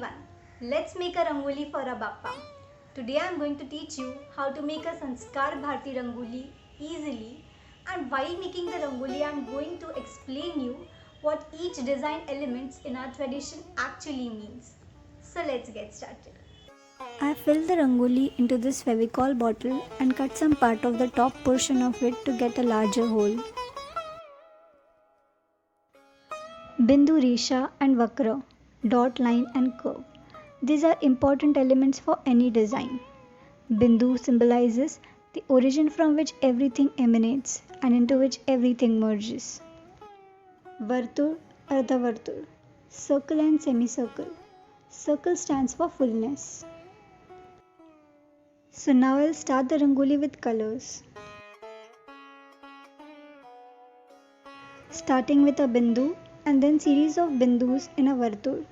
everyone, let's make a Rangoli for a Bappa. Today I am going to teach you how to make a Sanskar Bharti Rangoli easily, and while making the Rangoli I am going to explain you what each design elements in our tradition actually means. So let's get started. I filled the rangoli into this Fevicol bottle and cut some part of the top portion of it to get a larger hole. Bindu, Resha and Vakra, dot line and curve. These are important elements for any design. Bindu symbolizes the origin from which everything emanates and into which everything merges. Vartur, Ardhavartur, circle and semicircle. Circle stands for fullness. So now I'll start the rangoli with colors. Starting with a bindu and then series of bindus in a vartur.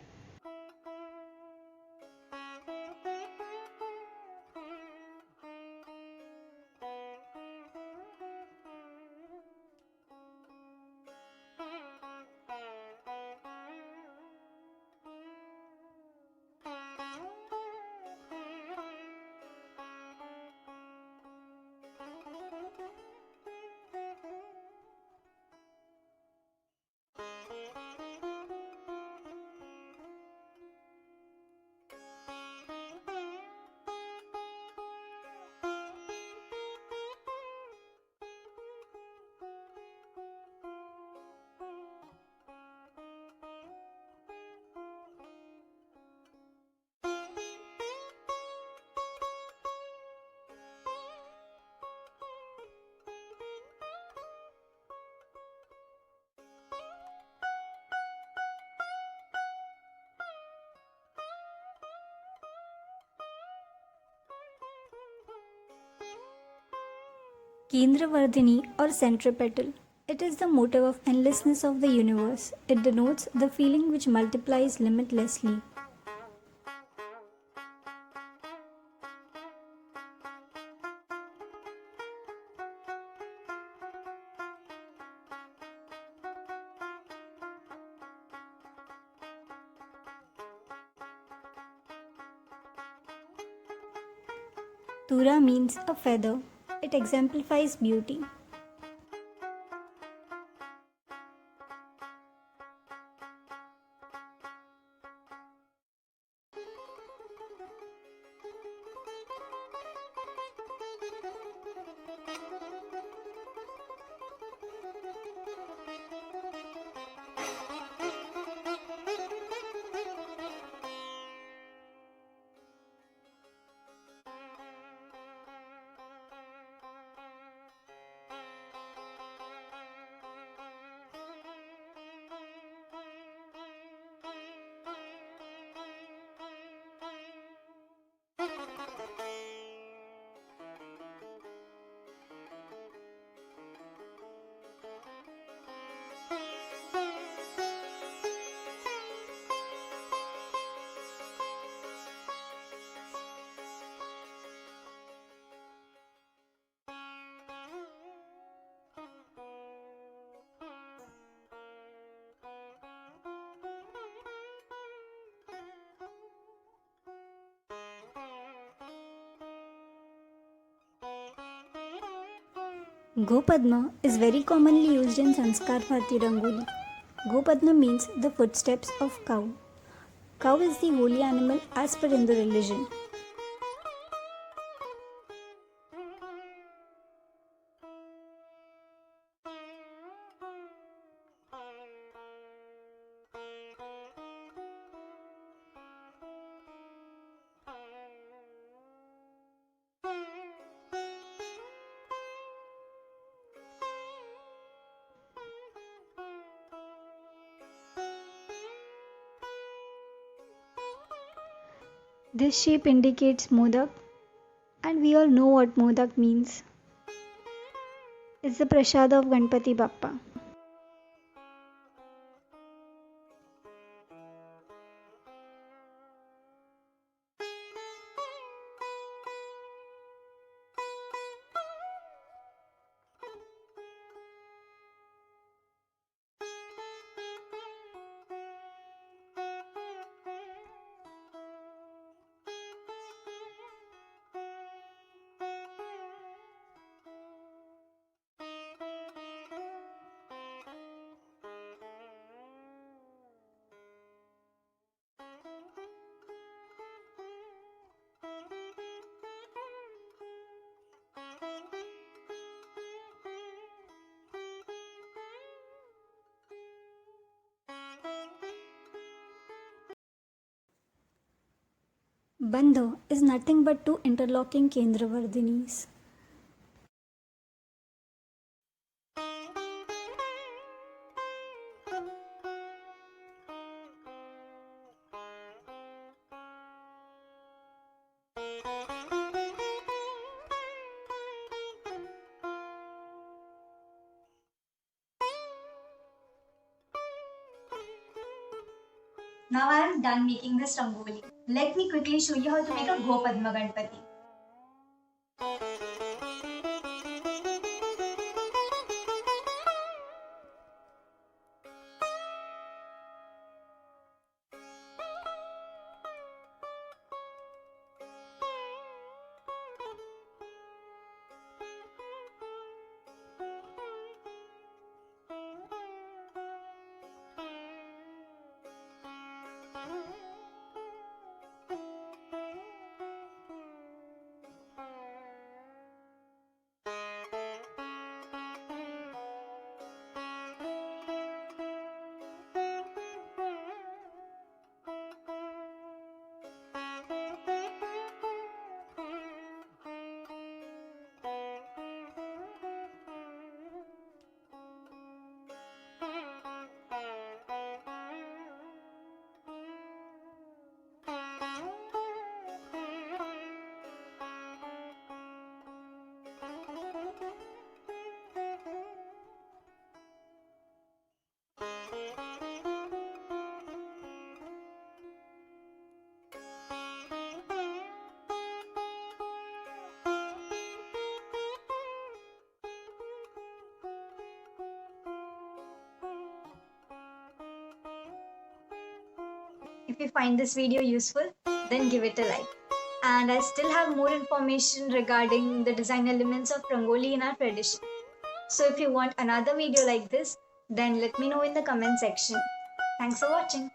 Kendravardhini or centripetal. It is the motive of endlessness of the universe. It denotes the feeling which multiplies limitlessly. Tura means a feather. It exemplifies beauty. Gopadma is very commonly used in Sanskar Bharti Rangoli. Gopadma means the footsteps of cow. Cow is the holy animal as per Hindu religion. This shape indicates modak, and we all know what modak means. It's the prasad of Ganpati Bappa. Bandha is nothing but two interlocking Kendravardinis. Now I am done making this rangoli. Let me quickly show you how to make a Gopadma Ganpati. If you find this video useful, then give it a like. And I still have more information regarding the design elements of Rangoli in our tradition. So if you want another video like this, then let me know in the comment section. Thanks for watching.